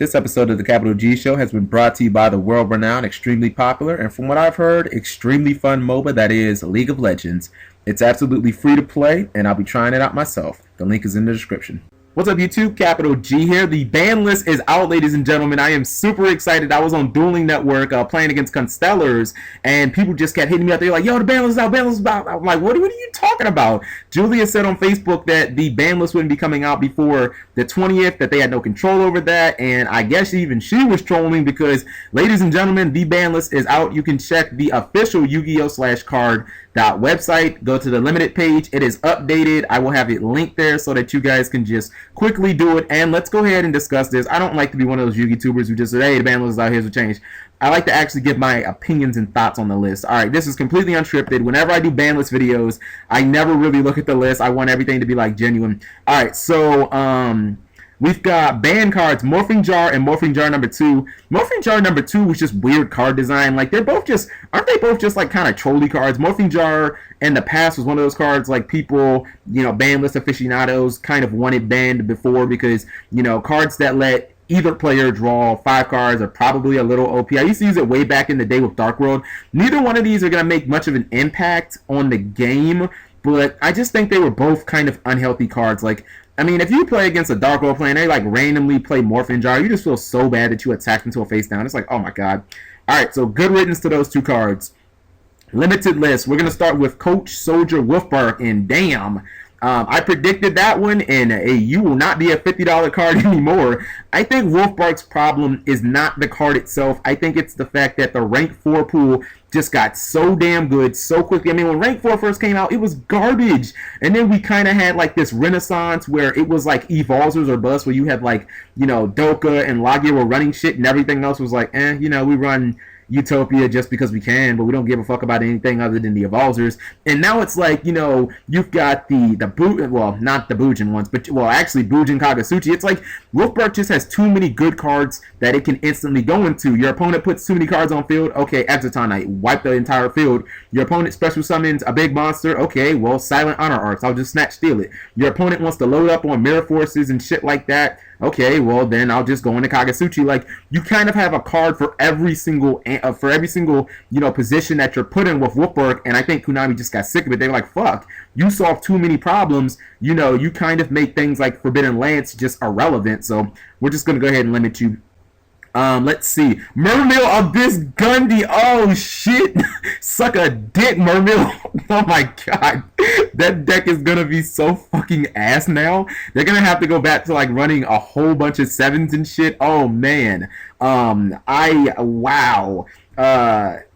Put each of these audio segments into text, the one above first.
This episode of the Capital G Show has been brought to you by the world-renowned, extremely popular, and from what I've heard, extremely fun MOBA that is League of Legends. It's absolutely free to play, and I'll be trying it out myself. The link is in the description. What's up, YouTube? Capital G here. The ban list is out, ladies and gentlemen. I am super excited. I was on Dueling Network playing against Constellars, and people just kept hitting me up. They're like, yo, the ban list is out, ban list is out. I'm like, what are you talking about? Julia said on Facebook that the ban list wouldn't be coming out before the 20th, that they had no control over that, and I guess even she was trolling because, ladies and gentlemen, the ban list is out. You can check the official Yu-Gi-Oh! Card.website. Go to the limited page. It is updated. I will have it linked there so that you guys can just quickly do it, and let's go ahead and discuss this. I don't like to be one of those YouTubers who just say, hey, the ban list is out, here's a change. I like to actually give my opinions and thoughts on the list. Alright, this is completely unscripted. Whenever I do ban list videos, I never really look at the list. I want everything to be like genuine. Alright, so we've got ban cards, Morphing Jar and Morphing Jar number 2. Morphing Jar number 2 was just weird card design. Like, they're both just, aren't they both just like kind of trolly cards? Morphing Jar in the past was one of those cards like people, you know, ban list aficionados kind of wanted banned before because, you know, cards that let either player draw 5 cards are probably a little OP. I used to use it way back in the day with Dark World. Neither one of these are going to make much of an impact on the game, but I just think they were both kind of unhealthy cards. Like, I mean, if you play against a Dark World player and they like randomly play Morphing Jar, you just feel so bad that you attacked into a face down. It's like, oh my god. Alright, so good riddance to those 2 cards. Limited list. We're going to start with Coach Soldier Wolfbark, and damn, I predicted that one, and you will not be a $50 card anymore. I think Wolfbark's problem is not the card itself. I think it's the fact that the rank 4 pool just got so damn good so quickly. I mean, when rank 4 first came out, it was garbage. And then we kind of had like this renaissance where it was like Evolvers or bust, where you had like, you know, Doka and Lagia were running shit and everything else was like, you know, we run Utopia just because we can, but we don't give a fuck about anything other than the Evolvers. And now it's like, you know, you've got well, not the Bujin ones, but, well, actually Bujin Kagasuchi. It's like Wolfbark just has too many good cards that it can instantly go into. Your opponent puts too many cards on field, okay, Exotonite, wipe the entire field. Your opponent special summons a big monster, okay, well, Silent Honor Arcs, I'll just snatch steal it. Your opponent wants to load up on Mirror Forces and shit like that, okay, well, then I'll just go into Kagasuchi. Like, you kind of have a card for every single, you know, position that you're put in with Wolfbark, and I think Konami just got sick of it. They were like, fuck, you solve too many problems, you know, you kind of make things like Forbidden Lance just irrelevant, so we're just going to go ahead and limit you. Let's see. Mermail Abyssgunde. Oh, shit. Suck a dick, Mermail. Oh, my God. That deck is going to be so fucking ass now. They're going to have to go back to, like, running a whole bunch of 7s and shit. Oh, man. Wow. That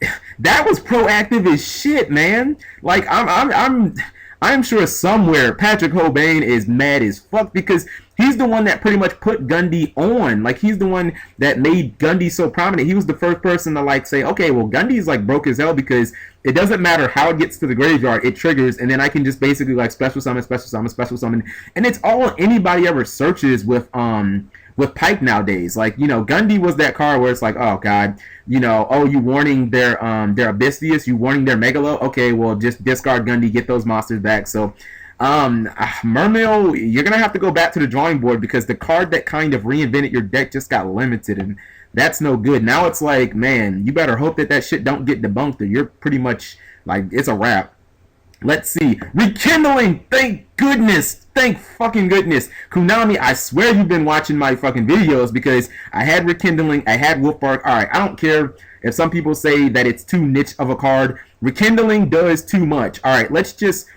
was proactive as shit, man. Like, I'm sure somewhere Patrick Hobain is mad as fuck because he's the one that pretty much put Gunde on. Like, he's the one that made Gunde so prominent. He was the first person to, like, say, okay, well, Gunde's, like, broke as hell because it doesn't matter how it gets to the graveyard, it triggers, and then I can just basically, like, special summon, special summon, special summon. And it's all anybody ever searches with Pike nowadays. Like, you know, Gunde was that card where it's like, oh god, you know, oh, you warning their Abyssius, you warning their Megalo, okay, well, just discard Gunde, get those monsters back. So Mermail, you're gonna have to go back to the drawing board because the card that kind of reinvented your deck just got limited, and that's no good. Now it's like, man, you better hope that shit don't get debunked, or you're pretty much like, it's a wrap. Let's see. Rekindling! Thank goodness! Thank fucking goodness! Konami, I swear you've been watching my fucking videos because I had Rekindling, I had Wolfbark. Alright, I don't care if some people say that it's too niche of a card. Rekindling does too much. Alright, let's just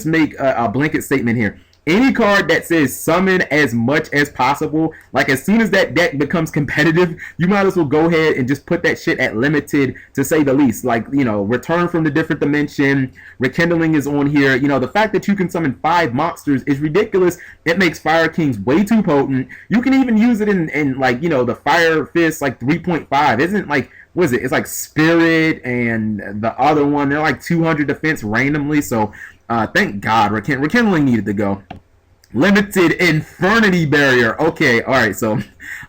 make a blanket statement here. Any card that says summon as much as possible, like as soon as that deck becomes competitive, you might as well go ahead and just put that shit at limited, to say the least. Like, you know, Return from the Different Dimension, Rekindling is on here. You know, the fact that you can summon 5 monsters is ridiculous. It makes Fire Kings way too potent. You can even use it in like, you know, the Fire Fist, like 3.5. Isn't like, what is it? It's like Spirit and the other one. They're like 200 defense randomly, so thank God Rekindling needed to go. Limited Infernity Barrier. Okay, alright, so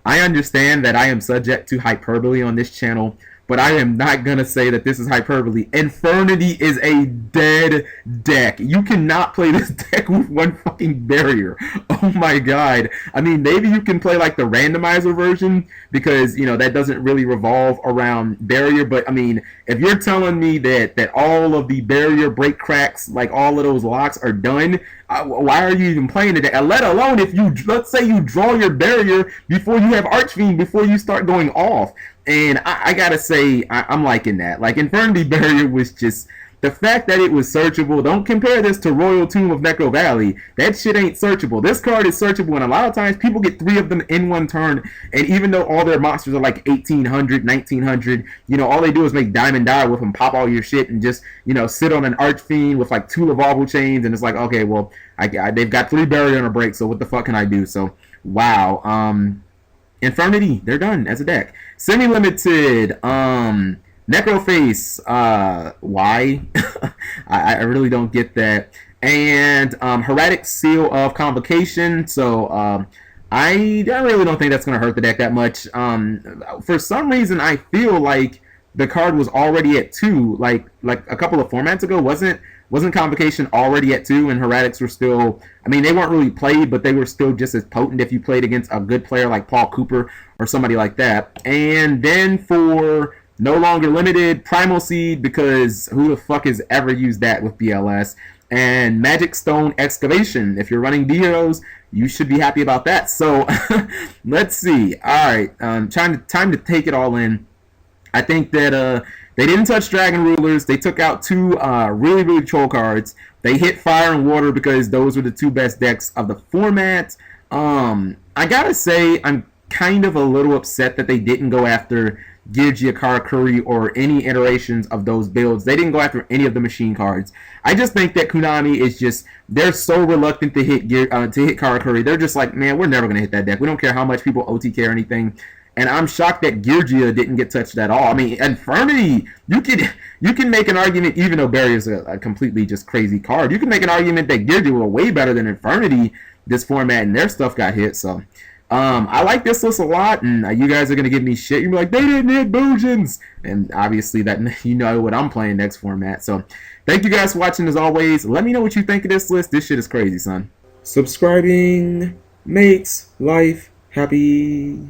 I understand that I am subject to hyperbole on this channel, but I am not gonna say that this is hyperbole. Infernity is a dead deck. You cannot play this deck with one fucking barrier. Oh my god. I mean, maybe you can play like the randomizer version because, you know, that doesn't really revolve around barrier, but I mean, if you're telling me that all of the barrier break cracks, like all of those locks are done, why are you even playing it? Let alone if you, let's say you draw your barrier before you have Archfiend, before you start going off. And I gotta say, I'm liking that. Like, Infernity Barrier was just, the fact that it was searchable, don't compare this to Royal Tomb of Necro Valley. That shit ain't searchable. This card is searchable, and a lot of times people get 3 of them in one turn, and even though all their monsters are like 1800, 1900, you know, all they do is make Diamond Die with them, pop all your shit, and just, you know, sit on an Archfiend with like 2 Lavalval Chains, and it's like, okay, well, they've got 3 Barrier on a break, so what the fuck can I do? So, wow. Infernity, they're done as a deck. Semi-limited, Necroface, why? I really don't get that. And Hieratic Seal of Convocation, so I really don't think that's going to hurt the deck that much. For some reason, I feel like the card was already at 2, like a couple of formats ago. Wasn't Convocation already at 2, and Hieratics were still, I mean, they weren't really played, but they were still just as potent if you played against a good player like Paul Cooper or somebody like that. And then for no longer limited, Primal Seed, because who the fuck has ever used that with BLS? And Magic Stone Excavation. If you're running D-Heroes, you should be happy about that. So, let's see. Alright, time to take it all in. I think that they didn't touch Dragon Rulers. They took out 2 really, really troll cards. They hit Fire and Water because those were the 2 best decks of the format. I gotta say, I'm kind of a little upset that they didn't go after Girgia, Karakuri, or any iterations of those builds. They didn't go after any of the machine cards. I just think that Konami is just, they're so reluctant to hit Karakuri. They're just like, man, we're never going to hit that deck. We don't care how much people OTK or anything. And I'm shocked that Girgia didn't get touched at all. I mean, Infernity, you can make an argument, even though Barrier is a completely just crazy card, you can make an argument that Girgia were way better than Infernity this format, and their stuff got hit. So I like this list a lot, and you guys are going to give me shit. You're like, they didn't hit Boojans! And obviously, that you know what I'm playing next format. So thank you guys for watching as always. Let me know what you think of this list. This shit is crazy, son. Subscribing makes life happy.